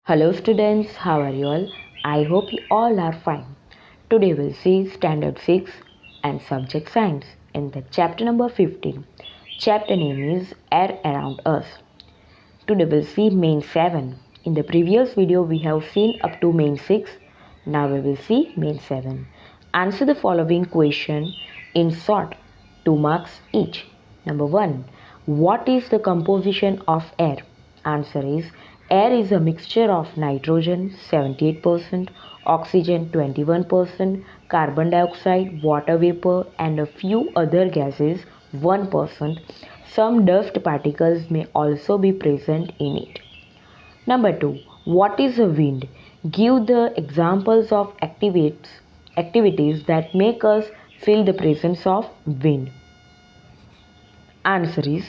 Hello students, how are you all? I hope you all are fine. Today we'll see Standard 6 and Subject Science in the chapter number 15. Chapter name is Air Around Us. Today we'll see main 7. In the previous video we have seen up to main 6. Now we will see main 7. Answer the following question in short, 2 marks each. Number 1. What is the composition of air? Answer is air is a mixture of nitrogen 78%, oxygen 21%, carbon dioxide, water vapor and a few other gases 1%. Some dust particles may also be present in it. Number 2. What is a wind? Give the examples of activities that make us feel the presence of wind. Answer is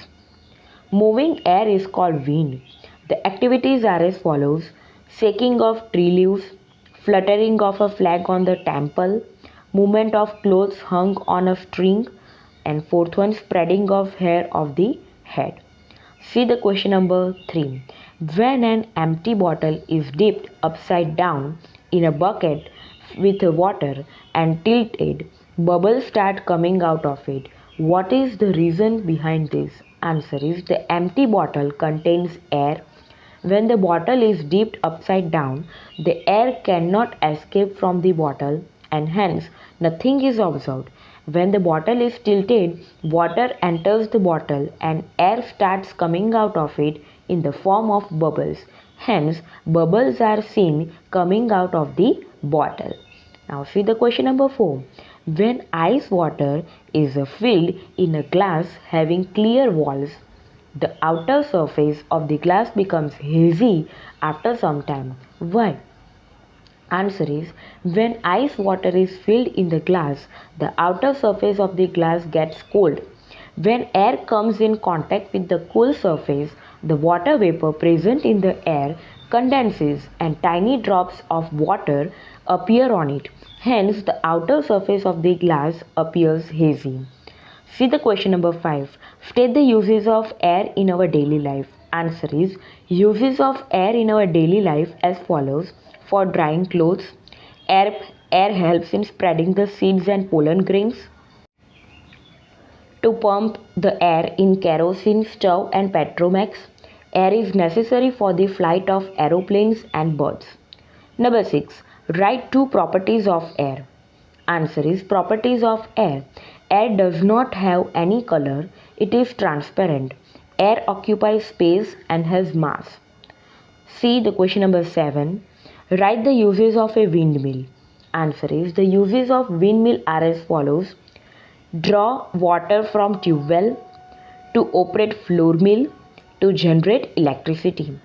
moving air is called wind. The activities are as follows: shaking of tree leaves, fluttering of a flag on the temple, movement of clothes hung on a string, and fourth one, spreading of hair of the head. See the question number 3. When an empty bottle is dipped upside down in a bucket with water and tilted, bubbles start coming out of it. What is the reason behind this? Answer is the empty bottle contains air. When the bottle is dipped upside down, the air cannot escape from the bottle and hence nothing is observed. When the bottle is tilted, water enters the bottle and air starts coming out of it in the form of bubbles. Hence, bubbles are seen coming out of the bottle. Now see the question number 4. When ice water is filled in a glass having clear walls, the outer surface of the glass becomes hazy after some time. Why? Answer is when ice water is filled in the glass, the outer surface of the glass gets cold. When air comes in contact with the cool surface, the water vapor present in the air condenses and tiny drops of water appear on it. Hence, the outer surface of the glass appears hazy. See the question number 5. State the uses of air in our daily life. Answer is uses of air in our daily life as follows. For drying clothes, air, air helps in spreading the seeds and pollen grains. To pump the air in kerosene stove and petromax, air is necessary for the flight of aeroplanes and birds. Number 6. Write two properties of air. Answer is properties of air. Air does not have any color. It is transparent. Air occupies space and has mass. See the question number 7. Write the uses of a windmill. Answer is the uses of windmill are as follows. Draw water from tube well, to operate floor mill, to generate electricity.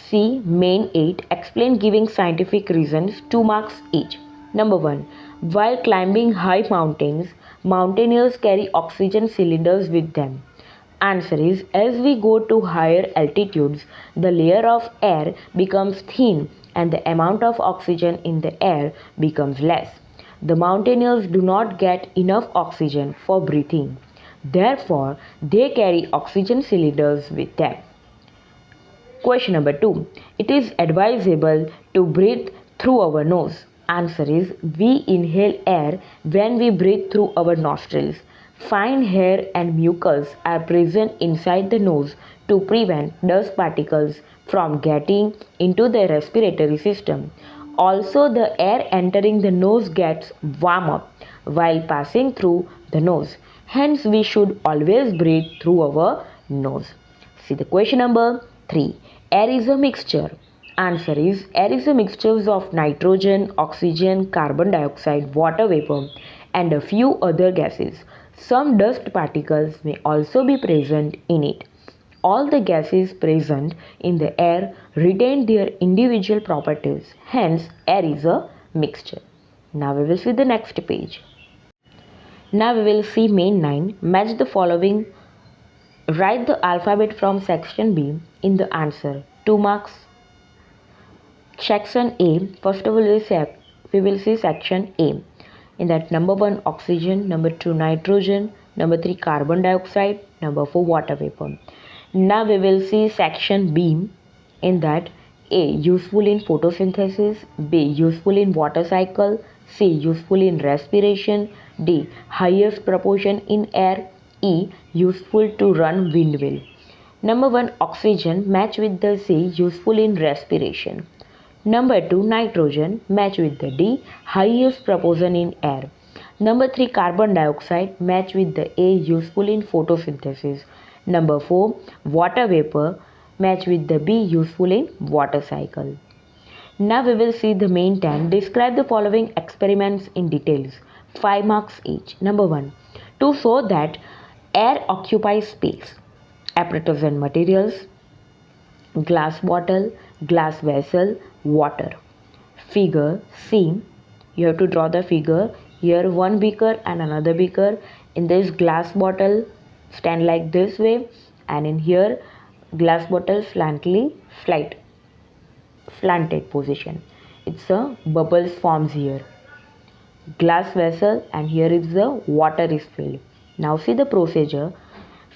C. Main 8. Explain giving scientific reasons, 2 marks each. Number 1. While climbing high mountains, mountaineers carry oxygen cylinders with them. Answer is as we go to higher altitudes, the layer of air becomes thin and the amount of oxygen in the air becomes less. The mountaineers do not get enough oxygen for breathing. Therefore, they carry oxygen cylinders with them. Question number 2. It is advisable to breathe through our nose. Answer is we inhale air when we breathe through our nostrils. Fine hair and mucus are present inside the nose to prevent dust particles from getting into the respiratory system. Also, the air entering the nose gets warm up while passing through the nose. Hence, we should always breathe through our nose. See the question number 3. Air is a mixture. Answer is air is a mixture of nitrogen, oxygen, carbon dioxide, water vapor and a few other gases. Some dust particles may also be present in it. All the gases present in the air retain their individual properties. Hence, air is a mixture. Now we will see the next page. Now we will see main 9. Match the following. Write the alphabet from section B in the answer. 2 marks. Section A. First of all, we will see section A. In that number 1 oxygen, number 2 nitrogen, number 3 carbon dioxide, number 4 water vapor. Now we will see section B. In that A. Useful in photosynthesis. B. Useful in water cycle. C. Useful in respiration. D. Highest proportion in air. E. Useful to run windmill. Number 1. Oxygen match with the C. Useful in respiration. Number 2. Nitrogen match with the D. Highest proportion in air. Number 3. Carbon dioxide match with the A. Useful in photosynthesis. Number 4. Water vapor match with the B. Useful in water cycle. Now we will see the main 10. Describe the following experiments in details. 5 marks each. Number 1. To show that air occupies space. Apparatus and materials. Glass bottle, glass vessel, water. Figure C. You have to draw the figure. Here one beaker and another beaker. In this glass bottle stand like this way, and in here glass bottle slanted position. It's a bubbles forms here. Glass vessel, and here is the water is filled. Now see the procedure.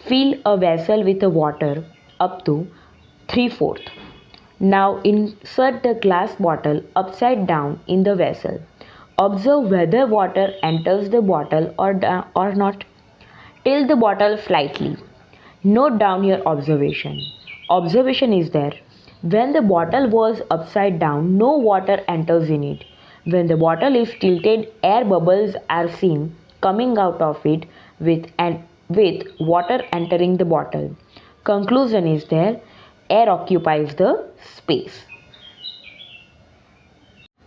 Fill a vessel with the water up to 3/4. Now insert the glass bottle upside down in the vessel. Observe whether water enters the bottle or not. Tilt the bottle slightly. Note down your observation. Observation is there. When the bottle was upside down, no water enters in it. When the bottle is tilted, air bubbles are seen coming out of it with water entering the bottle. Conclusion is there. Air occupies the space.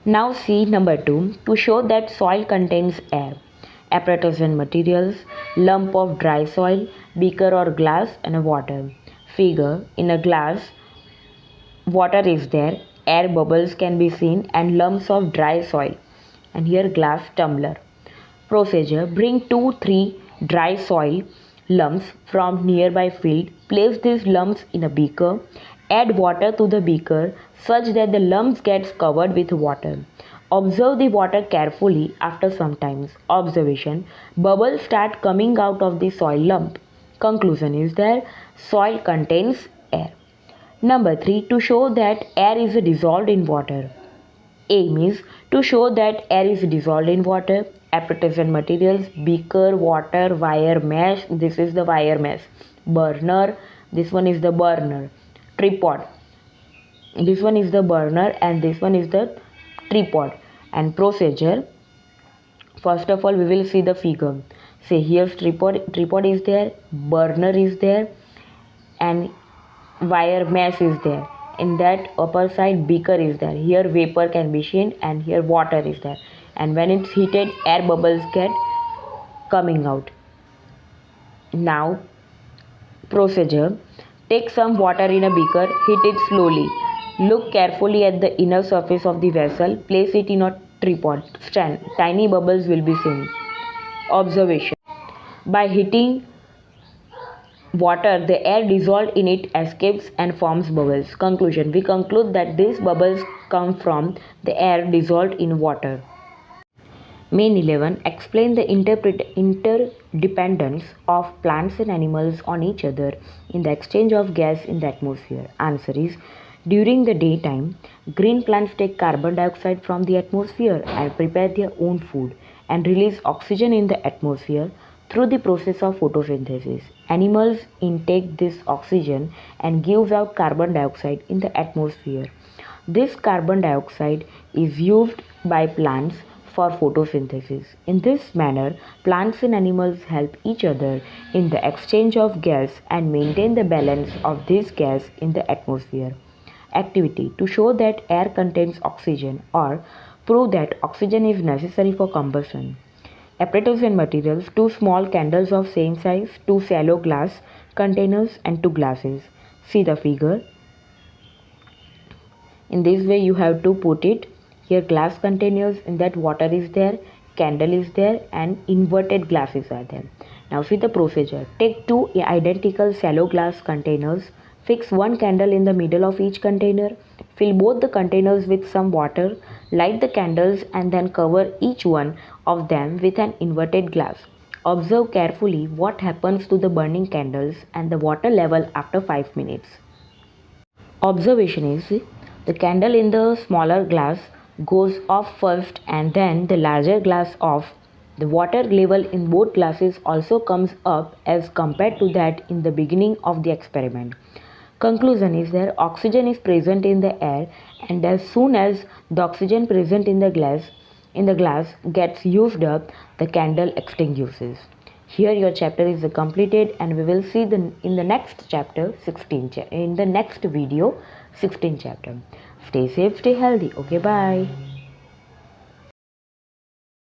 Now see number 2. To show that soil contains air. Apparatus and materials. Lump of dry soil, beaker or glass, and water. Figure. In a glass, water is there. Air bubbles can be seen and lumps of dry soil. And here glass tumbler. Procedure. Bring 2-3 dry soil lumps from nearby field. Place these lumps in a beaker. Add water to the beaker such that the lumps gets covered with water. Observe the water carefully after some time. Observation. Bubbles start coming out of the soil lump. Conclusion is that soil contains air. Number 3. To show that air is dissolved in water. Aim is to show that air is dissolved in water. Apparatus and materials. Beaker, water, wire mesh. This is the wire mesh. Burner. This one is the burner. Tripod. This one is the burner and this one is the tripod. And procedure. First of all, we will see the figure. Say here's tripod is there, burner is there, and wire mesh is there. In that upper side, beaker is there. Here vapor can be seen and here water is there. And when it's heated, air bubbles get coming out. Now procedure. Take some water in a beaker, heat it slowly. Look carefully at the inner surface of the vessel. Place it in a tripod stand. Tiny bubbles will be seen. Observation. By heating water, the air dissolved in it escapes and forms bubbles. Conclusion. We conclude that these bubbles come from the air dissolved in water. Main 11. Explain the interdependence of plants and animals on each other in the exchange of gas in the atmosphere. Answer is, during the daytime, green plants take carbon dioxide from the atmosphere and prepare their own food and release oxygen in the atmosphere through the process of photosynthesis. Animals intake this oxygen and gives out carbon dioxide in the atmosphere. This carbon dioxide is used by plants for photosynthesis. In this manner, plants and animals help each other in the exchange of gas and maintain the balance of this gas in the atmosphere. Activity. To show that air contains oxygen or prove that oxygen is necessary for combustion. Apparatus and materials. 2 small candles of same size, 2 shallow glass containers and 2 glasses. See the figure. In this way you have to put it. Here glass containers, in that water is there, candle is there, and inverted glasses are there. Now see the procedure. Take 2 identical shallow glass containers, fix 1 candle in the middle of each container, fill both the containers with some water, light the candles and then cover each one of them with an inverted glass. Observe carefully what happens to the burning candles and the water level after 5 minutes. Observation is, The candle in the smaller glass goes off first and then the larger glass off. The water level in both glasses also comes up as compared to that in the beginning of the experiment. Conclusion is that oxygen is present in the air, and as soon as the oxygen present in the glass gets used up, the candle extinguishes. Here your chapter is completed, and we will see in the next chapter 16 in the next video 16 chapter. Stay safe, stay healthy. Okay, bye.